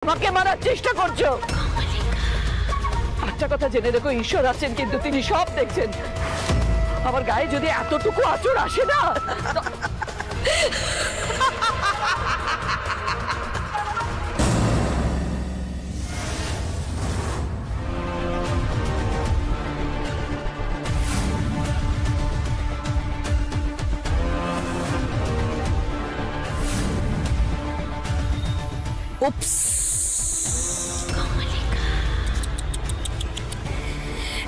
আমাকে মারার চেষ্টা করছো। একটা কথা জেনে রেখো, ঈশ্বর আছেন কিন্তু তিনি সব দেখছেন। আমার গায়ে যদি এতটুকু আঁচড় আসে না,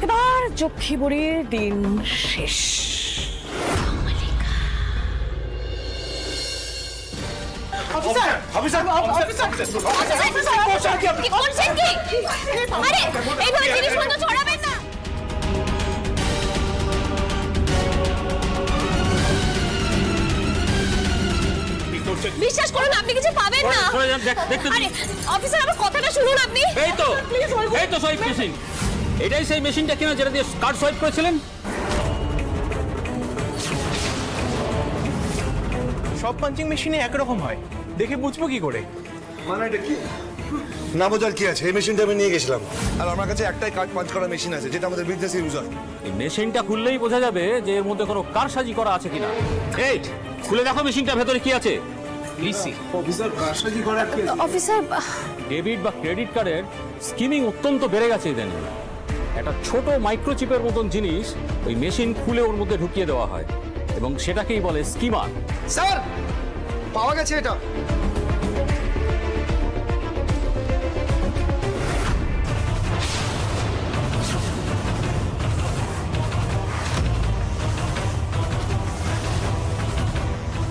এবার যক্ষী বুড়ির দিন শেষ। বিশ্বাস করুন, আপনি কিছু পাবেন না। অফিসার, আমার কথাটা শুনুন আপনি। এই তো সোয়াইপ মেশিন। এটাই সেই মেশিনটা কিনা যেটা দিয়ে কার্ড সোয়াইপ করেছিলেন? সব পাঞ্চিং মেশিনে একরকম হয়, দেখে বুঝবো কি করে? মানে এটা কি না বোঝার কি আছে? এই মেশিনটা আমি নিয়ে গেছিলাম, আর আমার কাছে একটাই কার্ড পাঞ্চ করা মেশিন আছে যেটা আমাদের বিজনেসে ইউজ হয়। এই মেশিনটা খুললেই বোঝা যাবে যে এর মধ্যে কোনো কারসাজি করা আছে কিনা। এই খুলে দেখো মেশিনটার ভেতরে কি আছে। অফিসার কারসাজি করা কি? অফিসার, ডেবিট বা ক্রেডিট কার্ডের স্কিমিং অত্যন্ত বেড়ে গেছে ইদানিং। একটা ছোট মাইক্রোচিপের মতন জিনিস ওই মেশিন খুলে ওর মধ্যে ঢুকিয়ে দেওয়া হয় এবং সেটাকেই বলে স্কিমার। স্যার, পাওয়া গেছে এটা।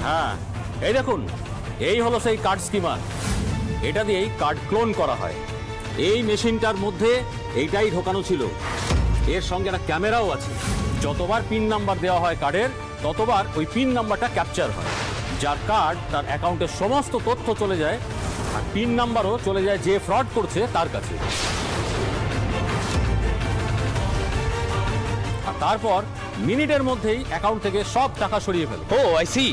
হ্যাঁ, এই দেখুন, এই হলো সেই কার্ড স্কিমার। এটা দিয়েই কার্ড ক্লোন করা হয়। এই মেশিনটার মধ্যে এইটাই ঢোকানো ছিল। এর সঙ্গে একটা ক্যামেরাও আছে। যতবার পিন নাম্বার দেওয়া হয় কার্ডের, ততবার ওই পিন নাম্বারটা ক্যাপচার হয়। যার কার্ড তার অ্যাকাউন্টের সমস্ত তথ্য চলে যায়, আর পিন নাম্বারও চলে যায় যে ফ্রড করছে তার কাছে। আর তারপর মিনিটের মধ্যেই অ্যাকাউন্ট থেকে সব টাকা সরিয়ে ফেলে। ও আই সি।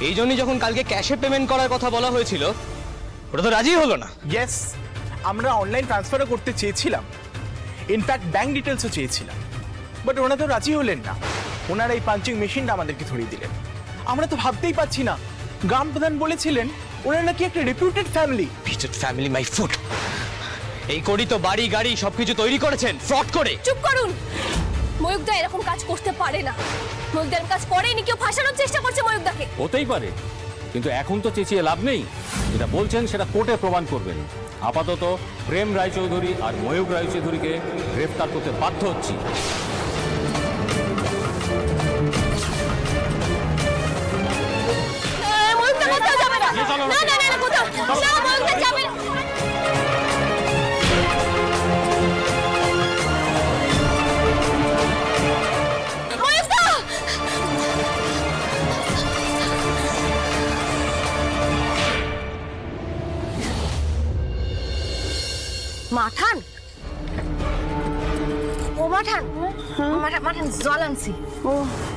এই জন্যই যখন কালকে ক্যাশে পেমেন্ট করার কথা বলা হয়েছিল, ওটা তো রাজি হলো না। ইয়েস, আমরা অনলাইন ট্রান্সফারও করতে চেয়েছিলাম, ইনফ্যাক্ট ব্যাংক ডিটেলসও চেয়েছিলাম, বাট ওনারা তো রাজি হলেন না। ওনারা এই পাঞ্চিং মেশিনটা আমাদেরকে ধরিয়ে দিলেন। আমরা তো ভাবতেই পারছি না। গ্রাম প্রধান বলেছিলেন ওনারা নাকি একটা রেপুটেড family. Reputed family my foot. এই করি তো বাড়ি গাড়ি সবকিছু তৈরি করেছেন ফ্রড করে। চুপ করুন। ময়ূকদা এরকম কাজ করতে পারে না। ময়ূকদার কাজ করেনি, কেউ ফাঁসানোর চেষ্টা করছে ময়ূকদাকে। হতেই পারে, কিন্তু এখন তো চেঁচিয়ে লাভ নেই। যেটা বলছেন সেটা কোর্টে প্রমাণ করবেন। আপাতত প্রেম রায়চৌধুরী আর ময়ূক রায়চৌধুরীকে গ্রেফতার করতে বাধ্য হচ্ছি। ময়ূকদা কোথাও যাবে না। না না না, কোথাও না, ময়ূকদা যাবে না। মাঠান, ও মাঠান, মাঠান জল আনছি। ও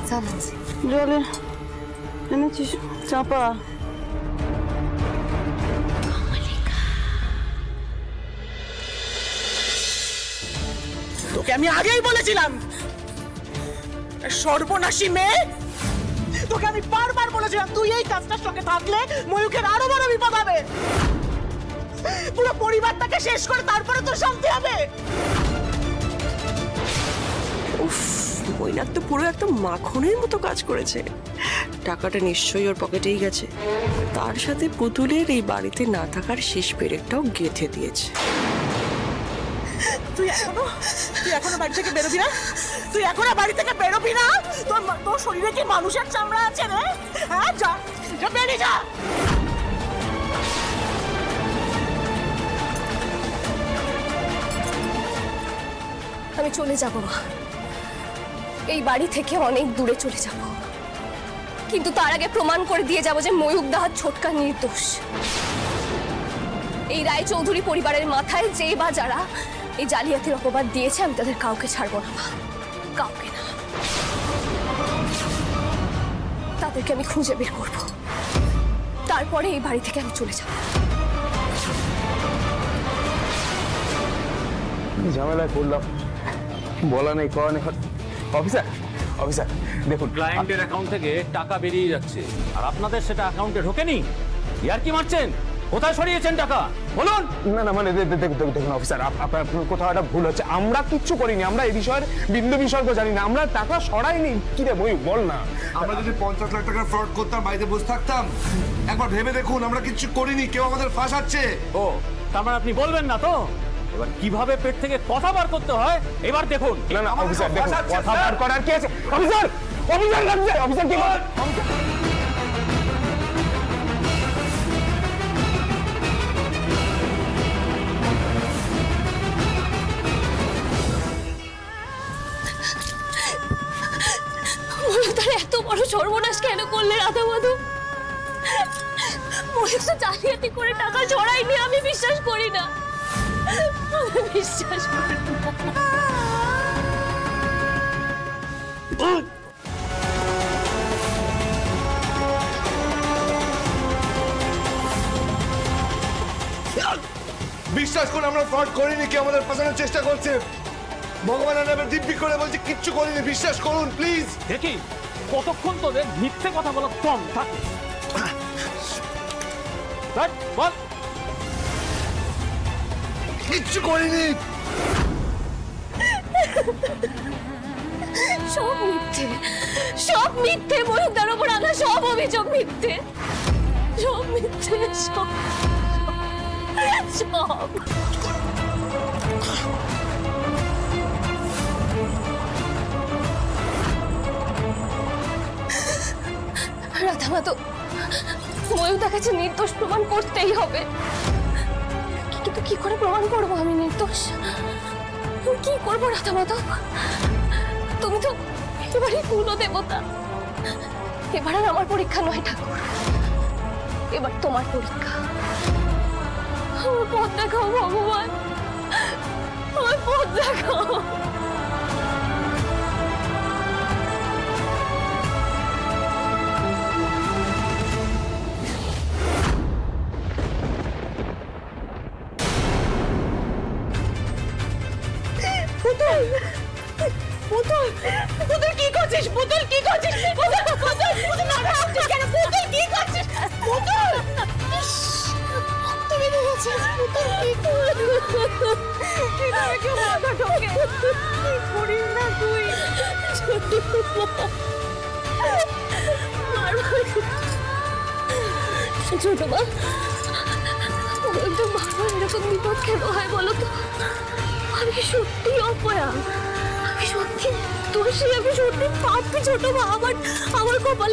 জল আনছি। জলে এনেছিস চাপা? তোকে আমি আগেই বলেছিলাম, সর্বনাশী মেয়ে। তোকে আমি বারবার বলেছিলাম তুই এই কাজটার সঙ্গে থাকলে ময়ূকের আরো বড় বিপদ হবে। পুরো পরিবারটাকে শেষ করে তারপরে তো শান্তি হবে। উফ, মৈনাক তো পুরো একটা মাখনের মতো কাজ করেছে। টাকাটা নিশ্চয়ই ওর পকেটেই গেছে। তার সাথে পুতুলের এই বাড়িতে না থাকার শেষ পেরেকটাও গেঁথে দিয়েছে। তুই এখনো বাড়ি থেকে বেরোবি না? তুই এখনো বাড়ি থেকে বেরোবি না? তোর শরীরে কি মানুষের চামড়া আছে রে? হ্যাঁ, যা যা, বেরিয়ে যা। আমি চলে যাব মা, এই বাড়ি থেকে অনেক দূরে চলে যাব, কিন্তু তার আগে প্রমাণ করে দিয়ে যাব যে ময়ূক দাহার ছোটকা নির্দোষ। এই রায়চৌধুরী পরিবারের মাথায় যে বা যারা এই জালিয়াতির অপবাদ দিয়েছে, আমি তাদের কাউকে ছাড়বো না মা, কাউকে না। তাদেরকে আমি খুঁজে বের করব, তারপরে এই বাড়ি থেকে আমি চলে যাব। ঝামেলায় পড়লাম, বলা নেই কওয়া নেই। অফিসার অফিসার দেখুন, ক্লায়েন্টের অ্যাকাউন্ট থেকে টাকা বেরিয়ে যাচ্ছে আর আপনাদের সেটা অ্যাকাউন্টে ঢোকেনি। ইয়ার কি মারছেন? কোথায় সরিয়েছেন টাকা বলুন। না না মানে দেখুন অফিসার, আপনার কোথাও একটা ভুল হচ্ছে। আমরা কিচ্ছু করিনি, আমরা এই বিষয়ের বিন্দু বিসর্গ জানি না, আমরা টাকা সরাইনি। কি রে ময়ূর বল না। আমরা যদি 50 লাখ টাকা ফ্রড করতাম বাড়িতে বসে থাকতাম? একবার ভেবে দেখুন, আমরা কিচ্ছু করিনি, কেউ আমাদের ফাঁসাচ্ছে। ও তার মানে আপনি বলবেন না তো? এবার কিভাবে পেট থেকে কথা বার করতে হয় এবার দেখুন। না না অফিসার দেখুন, কথা বার করার কি আছে? অফিসার অফিসার লাগছে, অফিসার কি বল? তার এত বড় সর্বনাশ কেন করলে রাধা মাধব? মহিষ তো জালিয়াতি করে টাকা জড়াইনি, আমি বিশ্বাস করি না, আমি বিশ্বাস করি না। বিশ্বাস করুন, আমরা ফ্রড করিনি, কেউ আমাদের ফাঁসানোর চেষ্টা করছে। ভগবানের নামে দিব্যি করে বলছি কিচ্ছু করিনি, বিশ্বাস করুন প্লিজ। দেখি কতক্ষণ তোদের মিথ্যে কথা বলা কম থাকে। বল কিচ্ছু করিনি। সব মিথ্যে, সব মিথ্যে, ময়ূরদার উপর আনা সব অভিযোগ মিথ্যে, সব মিথ্যে, সব সব। রাধা মাধব, ময়ূরদার কাছে নির্দোষ প্রমাণ করতেই হবে, কিন্তু কি করে প্রমাণ করবো আমি নির্দোষ? কি করবো রাধা মাধব? তুমি তো এবারে কুল দেবতা, এবার আর আমার পরীক্ষা নয় ঠাকুর, এবার তোমার পরীক্ষা। আমার পথ দেখাও ভগবান, আমার পথ দেখাও। পুতুল, পুতুল কি করছিস? পুতুল কি করছিস? পুতুল, পুতুল, পুতুল মাথা আসছিস কেন? পুতুল কি করছিস? পুতুল, তুমি দেখেছিস? পুতুল কি করছিস? কেউ মাথা ঢোকে কি করিস না তুই? ছোট মা, একটু বারবার এরকম বিপদ কেন হয় বলো তো? আমি সত্যি অপয়া, আমি সত্যি দোষী, আমি সত্যি পাপি ছোট মা। আমার কপালে